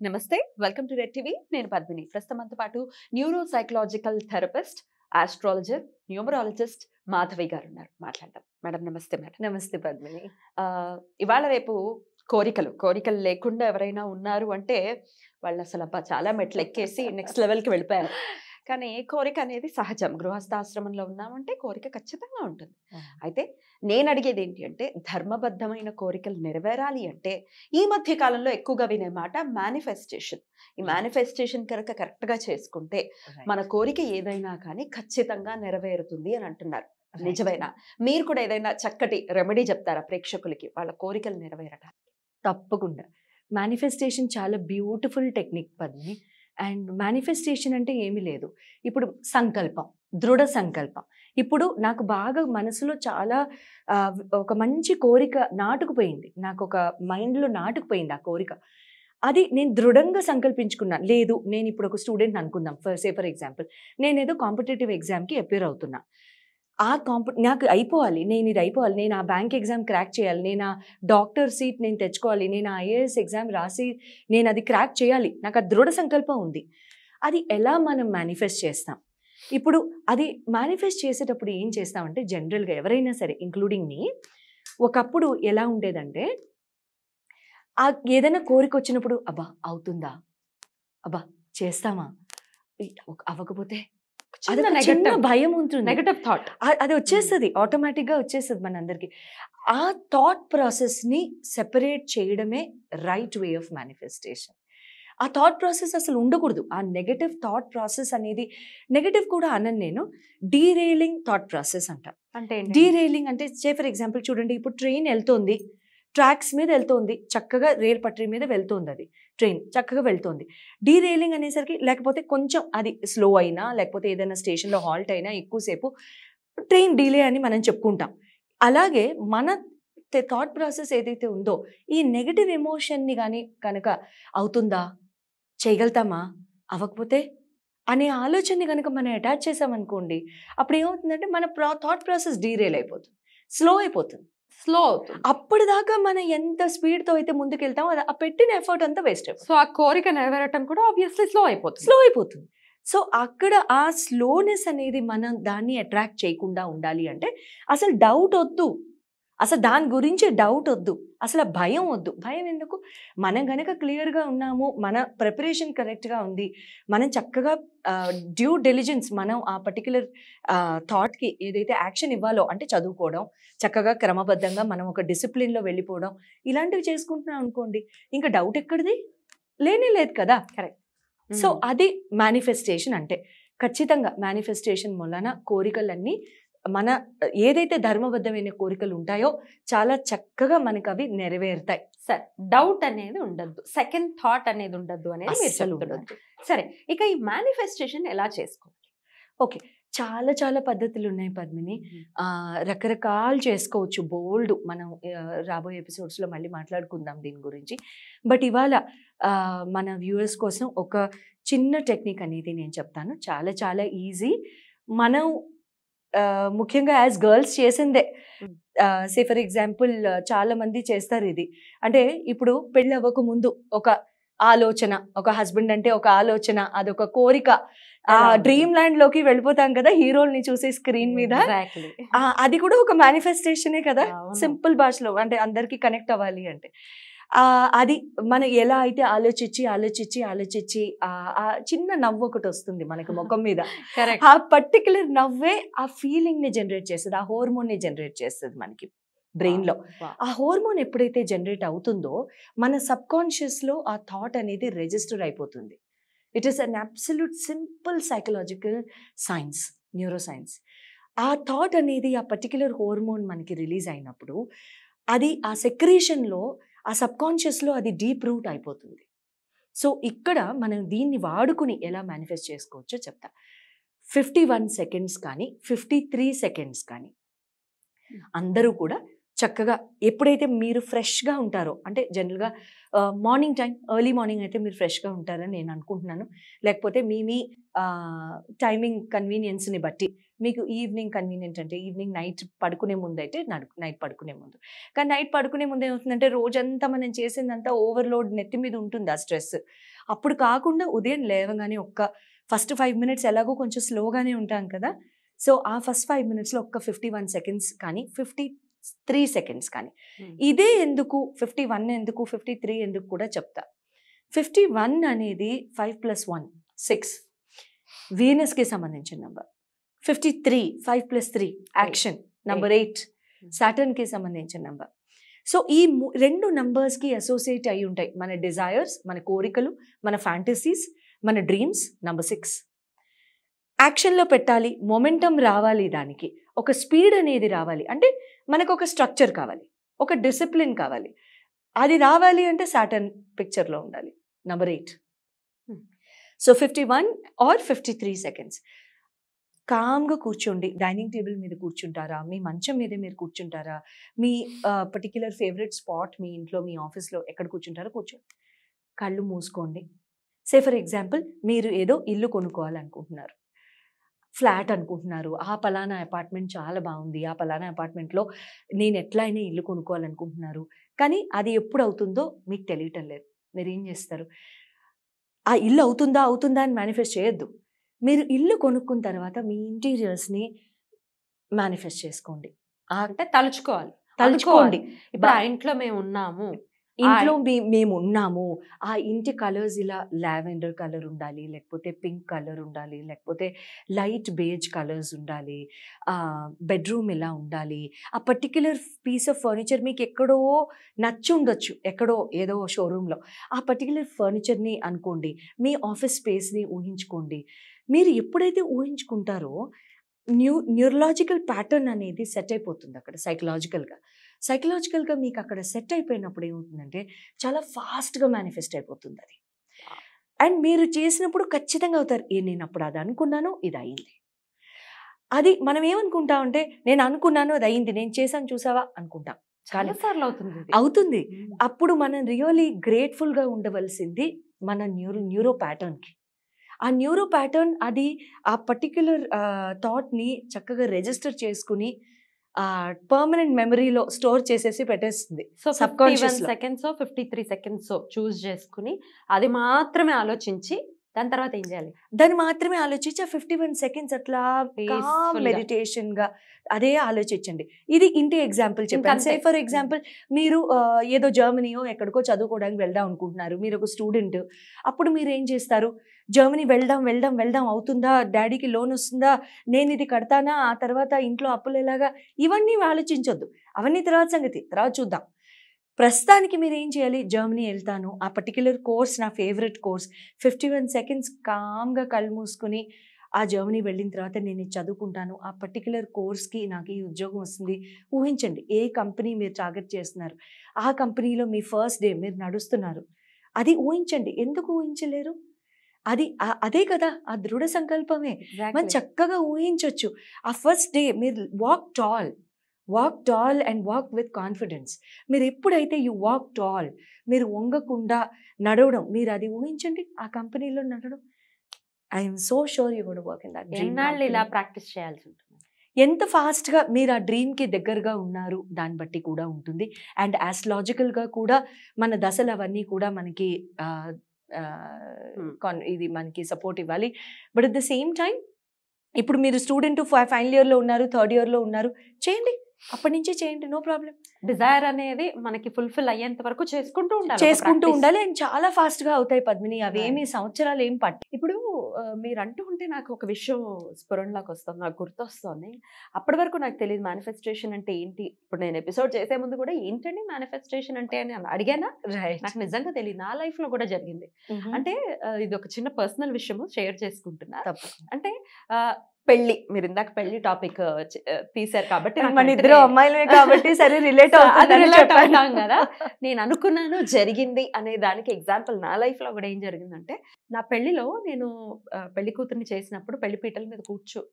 నమస్తే, welcome to red TV. నేను పద్మిని. ప్రస్తుతంతో పాటు neuro psychological therapist, astrologer, numerologist Madhavi గారు ఉన్నారు. మాట్లాడదాం. మేడం నమస్తే. మేడం నమస్తే పద్మిని. ఇవాళ రేపు కోరికలు లేకుండా ఎవరైనా ఉన్నారు అంటే వాళ్ళు అసలు చాలా మెట్లు ఎక్కేసి నెక్స్ట్ లెవెల్కి వెళ్ళిపోయారు. కానీ కోరిక అనేది సహజం. గృహస్థాశ్రమంలో ఉన్నామంటే కోరిక ఖచ్చితంగా ఉంటుంది. అయితే నేను అడిగేది ఏంటి అంటే, ధర్మబద్ధమైన కోరికలు నెరవేరాలి అంటే ఈ మధ్య కాలంలో ఎక్కువగా వినే మాట మేనిఫెస్టేషన్. ఈ మేనిఫెస్టేషన్ కనుక కరెక్ట్గా చేసుకుంటే మన కోరిక ఏదైనా కానీ ఖచ్చితంగా నెరవేరుతుంది అని అంటున్నారు. నిజమేనా? మీరు కూడా ఏదైనా చక్కటి రెమెడీ చెప్తారా ప్రేక్షకులకి వాళ్ళ కోరికలు నెరవేరడానికి? తప్పకుండా. మేనిఫెస్టేషన్ చాలా beautiful technique Padmini. And manifestation అంటే ఏమీ లేదు. ఇప్పుడు సంకల్పం, దృఢ సంకల్పం. ఇప్పుడు నాకు బాగా మనసులో చాలా ఒక మంచి కోరిక నాటుకుపోయింది. నాకు ఒక మైండ్లో నాటుకుపోయింది ఆ కోరిక. అది నేను దృఢంగా సంకల్పించుకున్నాను. లేదు, నేను ఇప్పుడు ఒక స్టూడెంట్ అనుకుందాం. ఫర్ ఎగ్జాంపుల్, నేను ఏదో కాంపిటేటివ్ ఎగ్జామ్కి అపేర్ అవుతున్నా. నాకు అయిపోవాలి, నేను ఇది అయిపోవాలి, నేను ఆ బ్యాంక్ ఎగ్జామ్ క్రాక్ చేయాలి, నేను ఆ డాక్టర్ సీట్ నేను తెచ్చుకోవాలి, నేను ఐఏఎస్ ఎగ్జామ్ రాసి నేను అది క్రాక్ చేయాలి. నాకు ఆ దృఢ సంకల్పం ఉంది. అది ఎలా మనం మేనిఫెస్ట్ చేస్తాం? ఇప్పుడు అది మేనిఫెస్ట్ చేసేటప్పుడు ఏం చేస్తామంటే, జనరల్గా ఎవరైనా సరే ఇంక్లూడింగ్ మీ, ఒకప్పుడు ఎలా ఉండేదంటే, ఏదైనా కోరిక వచ్చినప్పుడు అబ్బా అవుతుందా, అబ్బా చేస్తామా, అవ్వకపోతే చిన్న భయం ఉంటుంది, నెగటివ్ థాట్ అది వచ్చేస్తుంది, ఆటోమేటిక్గా వచ్చేస్తుంది మనందరికి. ఆ థాట్ ప్రాసెస్ని సెపరేట్ చేయడమే రైట్ వే ఆఫ్ మేనిఫెస్టేషన్. ఆ థాట్ ప్రాసెస్ అసలు ఉండకూడదు. ఆ నెగటివ్ థాట్ ప్రాసెస్ అనేది, నెగటివ్ కూడా అనను నేను, డీరేలింగ్ థాట్ ప్రాసెస్ అంట. అంటే డీరేలింగ్ అంటే ఫర్ ఎగ్జాంపుల్ చూడండి, ఇప్పుడు ట్రైన్ వెళ్తోంది, ట్రాక్స్ మీద వెళ్తోంది, చక్కగా రైల్ పట్రీ మీద వెళ్తోంది, అది ట్రైన్ చక్కగా వెళ్తోంది. డీరేలింగ్ అనేసరికి లేకపోతే కొంచెం అది స్లో అయినా, లేకపోతే ఏదైనా స్టేషన్లో హాల్ట్ అయినా ఎక్కువసేపు ట్రైన్ డీలే అని మనం చెప్పుకుంటాం. అలాగే మన థాట్ ప్రాసెస్ ఏదైతే ఉందో, ఈ నెగటివ్ ఎమోషన్ని కానీ కనుక అవుతుందా, చేయగలుగుతామా, అవ్వకపోతే అనే ఆలోచనని కనుక మనం అటాచ్ చేసామనుకోండి, అప్పుడు ఏమవుతుందంటే మన థాట్ ప్రాసెస్ డీరేల్ అయిపోతుంది, స్లో అయిపోతుంది. అప్పటిదాకా మనం ఎంత స్పీడ్తో అయితే ముందుకెళ్తామో అది ఆ పెట్టిన ఎఫర్ట్ అంతా వేస్ట్ అయిపోతుంది. సో ఆ కోరిక నెరవేరటం కూడా ఆబ్వియస్లీ స్లో అయిపోతుంది. సో అక్కడ ఆ స్లోనెస్ అనేది మనం దాన్ని అట్రాక్ట్ చేయకుండా ఉండాలి అంటే అసలు డౌట్ వద్దు, అసలు దాని గురించి డౌట్ వద్దు, అసలు భయం వద్దు. భయం ఎందుకు? మనం కనుక క్లియర్గా ఉన్నాము, మన ప్రిపరేషన్ కరెక్ట్గా ఉంది, మనం చక్కగా డ్యూ డెలిజెన్స్, మనం ఆ పర్టికులర్ థాట్కి ఏదైతే యాక్షన్ ఇవ్వాలో అంటే చదువుకోవడం, చక్కగా క్రమబద్ధంగా మనం ఒక డిసిప్లిన్లో వెళ్ళిపోవడం, ఇలాంటివి చేసుకుంటున్నాం అనుకోండి, ఇంకా డౌట్ ఎక్కడిది? లేనే లేదు కదా. కరెక్ట్. సో అది మేనిఫెస్టేషన్ అంటే. ఖచ్చితంగా మేనిఫెస్టేషన్ వలన కోరికలన్నీ, మన ఏదైతే ధర్మబద్ధమైన కోరికలు ఉంటాయో చాలా చక్కగా మనకు అవి నెరవేరుతాయి. సరే, డౌట్ అనేది ఉండద్దు, సెకండ్ థాట్ అనేది ఉండద్దు అనేది మీరు చెప్తున్నారు. సరే, ఇక ఈ మేనిఫెస్టేషన్ ఎలా చేసుకోవాలి? ఓకే, చాలా చాలా పద్ధతులు ఉన్నాయి పద్మిని. రకరకాలు చేసుకోవచ్చు, బోల్డ్. మనం రాబోయే ఎపిసోడ్స్లో మళ్ళీ మాట్లాడుకుందాం దీని గురించి. బట్ ఇవాళ మన వ్యూవర్స్ కోసం ఒక చిన్న టెక్నిక్ అనేది నేను చెప్తాను. చాలా చాలా ఈజీ. మనం ముఖ్యంగా యాజ్ గర్ల్స్ చేసిందే. ఫర్ ఎగ్జాంపుల్ చాలా మంది చేస్తారు ఇది. అంటే ఇప్పుడు పెళ్ళి అవ్వక ముందు ఒక ఆలోచన, ఒక హస్బెండ్ అంటే ఒక ఆలోచన, అదొక కోరిక, ఆ డ్రీమ్ ల్యాండ్ లోకి వెళ్ళిపోతాం కదా హీరోల్ని చూసే స్క్రీన్ మీద. అది కూడా ఒక మేనిఫెస్టేషనే కదా, సింపుల్ భాషలో, అంటే అందరికి కనెక్ట్ అవ్వాలి అంటే. అది మనం ఎలా అయితే ఆలోచించి ఆ చిన్న నవ్వు ఒకటి వస్తుంది మనకి ముఖం మీద. ఆ పర్టికులర్ నవ్వే ఆ ఫీలింగ్ ని జనరేట్ చేస్తుంది, ఆ హార్మోన్ ని జనరేట్ చేస్తుంది మనకి బ్రెయిన్ లో. ఆ హార్మోన్ ఎప్పుడైతే జనరేట్ అవుతుందో మన సబ్ కాన్షియస్ లో ఆ థాట్ అనేది రిజిస్టర్ అయిపోతుంది. It is an absolute simple psychological science, neuro science. ఆ థాట్ అనేది, ఆ పర్టికులర్ హార్మోన్ మనకి రిలీజ్ అయినప్పుడు అది ఆ సెక్రీషన్లో, ఆ సబ్ కాన్షియస్లో అది డీప్ రూట్ అయిపోతుంది. సో ఇక్కడ మనం దీన్ని వాడుకుని ఎలా మేనిఫెస్ట్ చేసుకోవచ్చో చెప్తా. 51 సెకండ్స్ కానీ 53 సెకండ్స్ కానీ అందరూ కూడా చక్కగా ఎప్పుడైతే మీరు ఫ్రెష్గా ఉంటారో, అంటే జనరల్గా మార్నింగ్ టైం, ఎర్లీ మార్నింగ్ అయితే మీరు ఫ్రెష్గా ఉంటారని నేను అనుకుంటున్నాను. లేకపోతే మీ టైమింగ్ కన్వీనియన్స్ని బట్టి మీకు ఈవినింగ్ కన్వీనియంట్ అంటే ఈవినింగ్ నైట్ పడుకునే ముందు అయితే నైట్ పడుకునే ముందు. కానీ నైట్ పడుకునే ముందు ఏమవుతుందంటే రోజంతా మనం చేసిందంతా ఓవర్లోడ్ నెత్తి మీద ఉంటుంది ఆ స్ట్రెస్. అప్పుడు కాకుండా ఉదయం లేవగానే ఫస్ట్ 5 minutes ఎలాగో కొంచెం స్లోగానే ఉంటాం కదా. సో ఆ ఫస్ట్ 5 minutesలో 51 seconds కానీ 53 seconds కానీ, ఇదే ఎందుకు 51 ఎందుకు 53 ఎందుకు కూడా చెప్తా. 51 అనేది 5 + 1 6 వీనస్కి సంబంధించిన నెంబర్. 53 5 + 3 యాక్షన్ నంబర్ 8 సాటర్న్కి సంబంధించిన నెంబర్. సో ఈ 2 నంబర్స్కి అసోసియేట్ అయి ఉంటాయి మన డిజైర్స్, మన కోరికలు, మన ఫ్యాంటసీస్, మన డ్రీమ్స్. నంబర్ 6 యాక్షన్లో పెట్టాలి, మొమెంటం రావాలి, దానికి ఒక స్పీడ్ అనేది రావాలి, అంటే మనకు ఒక స్ట్రక్చర్ కావాలి, ఒక డిసిప్లిన్ కావాలి. అది రావాలి అంటే సాటర్న్ పిక్చర్లో ఉండాలి. నంబర్ 8. సో 51 or 53 seconds కామ్గా కూర్చోండి. డైనింగ్ టేబుల్ మీద కూర్చుంటారా, మీ మంచం మీద మీరు కూర్చుంటారా, మీ పర్టిక్యులర్ ఫేవరెట్ స్పాట్ మీ ఇంట్లో, మీ ఆఫీస్లో ఎక్కడ కూర్చుంటారో కూర్చోండి. కళ్ళు మూసుకోండి. సే ఫర్ ఎగ్జాంపుల్ మీరు ఏదో ఇల్లు కొనుక్కోవాలనుకుంటున్నారు, ఫ్లాట్ అనుకుంటున్నారు, ఆ పలానా అపార్ట్మెంట్ చాలా బాగుంది, ఆ పలానా అపార్ట్మెంట్లో నేను ఎట్లా అయినా ఇల్లు కొనుక్కోవాలనుకుంటున్నారు. కానీ అది ఎప్పుడు అవుతుందో మీకు తెలియటం లేదు. మీరు ఏం చేస్తారు? ఆ ఇల్లు అవుతుందా అని మేనిఫెస్ట్ చేయొద్దు. మీరు ఇల్లు కొనుక్కున్న తర్వాత మీ ఇంటీరియర్స్ని మేనిఫెస్ట్ చేసుకోండి. అంటే తలుచుకోవాలి. ఇప్పుడు ఆ ఇంట్లో మేము ఉన్నాము, ఇంట్లో మేము ఉన్నాము, ఆ ఇంటి కలర్స్ ఇలా లావెండర్ కలర్ ఉండాలి, లేకపోతే పింక్ కలర్ ఉండాలి, లేకపోతే లైట్ బేజ్ కలర్స్ ఉండాలి, బెడ్రూమ్ ఇలా ఉండాలి. ఆ పర్టిక్యులర్ పీస్ ఆఫ్ ఫర్నిచర్ మీకు ఎక్కడో నచ్చి ఉండొచ్చు, ఎక్కడో ఏదో షోరూంలో. ఆ పర్టిక్యులర్ ఫర్నిచర్ని అనుకోండి. మీ ఆఫీస్ స్పేస్ని ఊహించుకోండి. మీరు ఎప్పుడైతే ఊహించుకుంటారో న్యూరలాజికల్ ప్యాటర్న్ అనేది సెట్ అయిపోతుంది అక్కడ. సైకలాజికల్గా మీకు అక్కడ సెట్ అయిపోయినప్పుడు ఏమవుతుందంటే చాలా ఫాస్ట్గా మేనిఫెస్ట్ అయిపోతుంది అది. అండ్ మీరు చేసినప్పుడు ఖచ్చితంగా అవుతారు. నేను అప్పుడు అది అనుకున్నాను, ఇది అయింది. అది మనం ఏమనుకుంటామంటే నేను అనుకున్నాను, అది అయింది, నేను చేశాను చూసావా అనుకుంటాం. చాలాసార్లు అవుతుంది. అప్పుడు మనం రియల్లీ గ్రేట్ఫుల్గా ఉండవలసింది మన న్యూరో ప్యాటర్న్కి. ఆ న్యూరో ప్యాటర్న్ అది ఆ పర్టిక్యులర్ థాట్ని చక్కగా రిజిస్టర్ చేసుకుని పర్మనెంట్ మెమరీలో స్టోర్ చేసేసి పెట్టేస్తుంది. సో 51 seconds 53 seconds చూస్ చేసుకుని అది మాత్రమే ఆలోచించి దాని తర్వాత ఏం చేయాలి? దాన్ని మాత్రమే ఆలోచించి ఆ 51 seconds అట్లా మెడిటేషన్గా అదే ఆలోచించండి. ఇది ఇంటి ఎగ్జాంపుల్ చెప్పాను. సే ఫర్ ఎగ్జాంపుల్ మీరు ఏదో జర్మనీయో ఎక్కడికో చదువుకోవడానికి వెళ్దాం అనుకుంటున్నారు, మీరు ఒక స్టూడెంట్. అప్పుడు మీరు ఏం చేస్తారు? జర్మనీ వెళ్దాం అవుతుందా, డాడీకి లోన్ వస్తుందా, నేను ఇది కడతానా, ఆ తర్వాత ఇంట్లో అప్పులు ఎలాగా, ఇవన్నీ ఆలోచించొద్దు. అవన్నీ తర్వాత సంగతి, తర్వాత చూద్దాం. ప్రస్తుతానికి మీరు ఏం చేయాలి? జర్మనీ వెళ్తాను, ఆ పర్టిక్యులర్ కోర్స్ నా ఫేవరెట్ కోర్స్. 51 seconds కామ్గా కళ్ళు మూసుకొని ఆ జర్మనీ వెళ్ళిన తర్వాత నేను చదువుకుంటాను, ఆ పర్టిక్యులర్ కోర్స్కి నాకు ఈ ఉద్యోగం వస్తుంది. ఊహించండి ఏ కంపెనీ మీరు టార్గెట్ చేస్తున్నారు, ఆ కంపెనీలో మీ ఫస్ట్ డే మీరు నడుస్తున్నారు. అది ఊహించండి. ఎందుకు ఊహించలేరు? అదే కదా ఆ దృఢ సంకల్పమే. మనం చక్కగా ఊహించవచ్చు. ఆ ఫస్ట్ డే మీరు walk tall and walk with confidence. మీరు ఎప్పుడైతే యు వాక్ టాల్, మీరు వంగకుండా నడవడం, మీరు అది ఊహించండి, ఆ కంపెనీలో నడవడం. I'm so sure you gonna work in that dream. ఎన్నాళ్ళు ఇలా ప్రాక్టీస్ చేయాల్సి ఉంటుంది? ఎంత ఫాస్ట్గా మీరు ఆ డ్రీమ్కి దగ్గరగా ఉన్నారు దాన్ని బట్టి కూడా ఉంటుంది. అండ్ ఆస్ట్రాలజికల్గా కూడా మన దశలు అవన్నీ కూడా మనకి ఇది మనకి సపోర్ట్ ఇవ్వాలి. But at the same time ఇప్పుడు మీరు స్టూడెంట్ ఫైనల్ ఇయర్లో ఉన్నారు, థర్డ్ ఇయర్లో ఉన్నారు, చేయండి, అప్పటి నుంచే చేయండి, నో ప్రాబ్లం. డిజైర్ అనేది మనకి ఫుల్ఫిల్ అయ్యేంత వరకు చేసుకుంటూ ఉండాలి. అండ్ చాలా ఫాస్ట్గా అవుతాయి పద్మిని, అవేమి సంవత్సరాలు ఏం పట్టు. ఇప్పుడు మీరు అంటూ ఉంటే నాకు ఒక విషయం స్ఫురణలోకి వస్తుంది, నాకు గుర్తొస్తుంది. అప్పటి వరకు నాకు తెలియదు మేనిఫెస్టేషన్ అంటే ఏంటి. ఇప్పుడు నేను ఎపిసోడ్ చేసే ముందు కూడా ఏంటండి మేనిఫెస్టేషన్ అంటే అని అడిగానా, నాకు నిజంగా తెలియదు. నా లైఫ్ లో కూడా జరిగింది. అంటే ఇది ఒక చిన్న పర్సనల్ విషయము షేర్ చేసుకుంటున్నా. తప్ప అంటే పెళ్లి, మీరు ఇందాక పెళ్లి టాపిక్ తీశారు కాబట్టి మన ఇద్దరు అమ్మాయిలే కాబట్టి సరే రిలేట్ అవుతాం కదా. నేను అనుకున్నాను జరిగింది అనే దానికి ఎగ్జాంపుల్ నా లైఫ్ లో కూడా ఏం జరిగిందంటే, నా పెళ్లిలో నేను పెళ్లి కూతుర్ని చేసినప్పుడు పెళ్లి పీటల మీద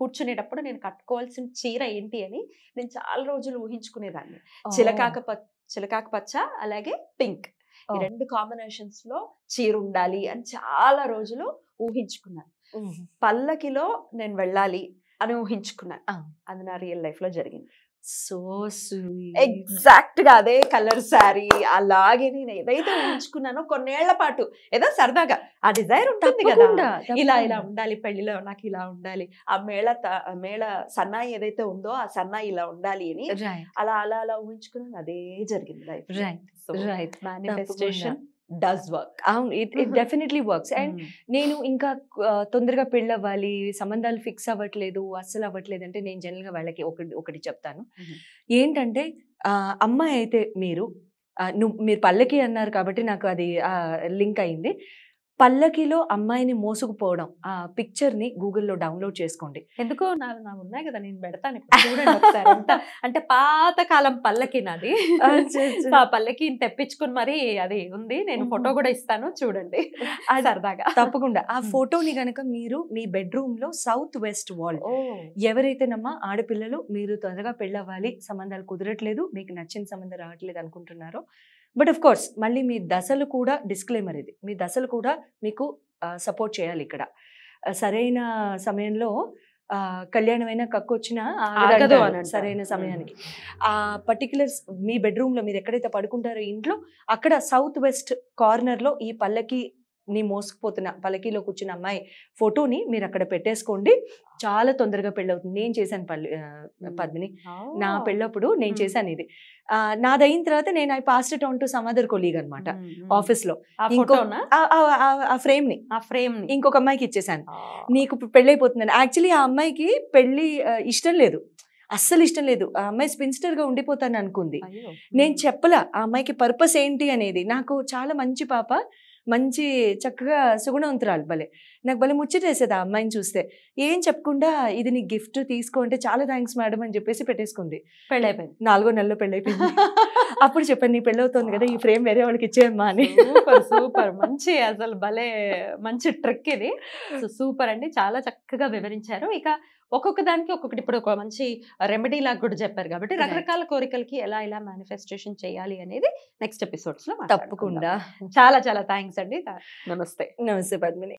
కూర్చునేటప్పుడు నేను కట్టుకోవాల్సిన చీర ఏంటి అని నేను చాలా రోజులు ఊహించుకునేదాన్ని. చిలకాక పచ్చ అలాగే పింక్, ఈ 2 కాంబినేషన్స్ లో చీర ఉండాలి అని చాలా రోజులు ఊహించుకున్నాను. పల్లకిలో నేను వెళ్ళాలి అని ఊహించుకున్నాను. అది నా రియల్ లైఫ్ లో జరిగింది. So sweet. ఎగ్జాక్ట్ గా అదే కలర్ శారీ, అలాగే నేను ఏదైతే ఊహించుకున్నానో కొన్నేళ్ల పాటు ఏదో సరదాగా ఆ డిజైర్ ఉంటుంది కదా, ఇలా ఇలా ఉండాలి పెళ్లిలో, నాకు ఇలా ఉండాలి, ఆ మేళ సన్నాయి ఏదైతే ఉందో ఆ సన్నాయి ఇలా ఉండాలి అని అలా అలా అలా ఊహించుకున్నాను. అదే జరిగింది life. Right. Manifestation does work. అవును, ఇట్ డెఫినెట్లీ వర్క్స్. అండ్ నేను ఇంకా తొందరగా పెళ్ళి అవ్వాలి, సంబంధాలు ఫిక్స్ అవ్వట్లేదు, అస్సలు అవ్వట్లేదు అంటే నేను జనరల్ గా వాళ్ళకి ఒకటి చెప్తాను. ఏంటంటే అమ్మాయి అయితే మీరు పల్లకి అన్నారు కాబట్టి నాకు అది లింక్ అయింది. పల్లకిలో అమ్మాయిని మోసుకుపోవడం ఆ పిక్చర్ ని గూగుల్లో డౌన్లోడ్ చేసుకోండి. ఎందుకో నా ఉన్నాయి కదా, నేను పెడతాను చూడండి ఒకసారి. అంటే పాత కాలం పల్లకి నాది. ఆ పల్లకి తెప్పించుకుని మరి అది ఉంది, నేను ఫోటో కూడా ఇస్తాను చూడండి సరదాగా. తప్పకుండా ఆ ఫోటోని గనక మీరు మీ బెడ్రూమ్ లో సౌత్ వెస్ట్ వాల్, ఎవరైతేనమ్మా ఆడపిల్లలు మీరు తొందరగా పెళ్ళవ్వాలి, సంబంధాలు కుదరట్లేదు, మీకు నచ్చిన సంబంధం రావట్లేదు అనుకుంటున్నారో, బట్ ఆఫ్ కోర్స్ మళ్ళీ మీ దశలు కూడా డిస్క్లైమర్ ఇది, మీ దశలు కూడా మీకు సపోర్ట్ చేయాలి. ఇక్కడ సరైన సమయంలో కళ్యాణమైన కక్కొచ్చినా సరైన సమయానికి ఆ పర్టికులర్ మీ బెడ్రూమ్ లో మీరు ఎక్కడైతే పడుకుంటారో ఇంట్లో అక్కడ సౌత్ వెస్ట్ కార్నర్ లో ఈ పల్లకి నీ మోసుకుపోతున్న పల్లకీలో కూర్చున్న అమ్మాయి ఫోటోని మీరు అక్కడ పెట్టేసుకోండి. చాలా తొందరగా పెళ్ళవుతుంది. నేను చేశాను పద్మిని, నా పెళ్ళప్పుడు నేను చేశాను ఇది. నాదయిన తర్వాత నేను I passed it on to some other colleague అనమాట ఆఫీస్ లో. ఆ ఫ్రేమ్ ని ఇంకొక అమ్మాయికి ఇచ్చేసాను, నీకు పెళ్ళైపోతుందని. యాక్చువల్లీ ఆ అమ్మాయికి పెళ్లి ఇష్టం లేదు, అస్సలు ఇష్టం లేదు. ఆ అమ్మాయి స్పిన్స్టర్ గా ఉండిపోతాను అనుకుంది. నేను చెప్పలా ఆ అమ్మాయికి పర్పస్ ఏంటి అనేది. నాకు చాలా మంచి పాప, మంచి చక్కగా సుగుణవంతురాలు, భలే నాకు భలే ముచ్చటేసేది ఆ అమ్మాయిని చూస్తే. ఏం చెప్పకుండా ఇది నీ గిఫ్ట్ తీసుకో అంటే చాలా థ్యాంక్స్ మేడం అని చెప్పేసి పెట్టేసుకుంది. పెళ్ళైపోయింది, 4వ నెలలో పెళ్ళైపోయింది. అప్పుడు చెప్పాను, నీ పెళ్ళవుతుంది కదా, ఈ ఫ్రేమ్ వేరే వాళ్ళకి ఇచ్చేయమ్మా అని. సూపర్, మంచి అసలు భలే మంచి ట్రిక్ ఇది. సూపర్ అండి, చాలా చక్కగా వివరించారు. ఇక ఒక్కొక్క దానికి ఒక్కొక్కటి ఇప్పుడు ఒక మంచి రెమెడీ లాగా కూడా చెప్పారు కాబట్టి రకరకాల కోరికలకి ఎలా మేనిఫెస్టేషన్ చేయాలి అనేది నెక్స్ట్ ఎపిసోడ్స్ లో తప్పకుండా. చాలా చాలా థ్యాంక్స్ అండి. నమస్తే. నమస్తే పద్మిని.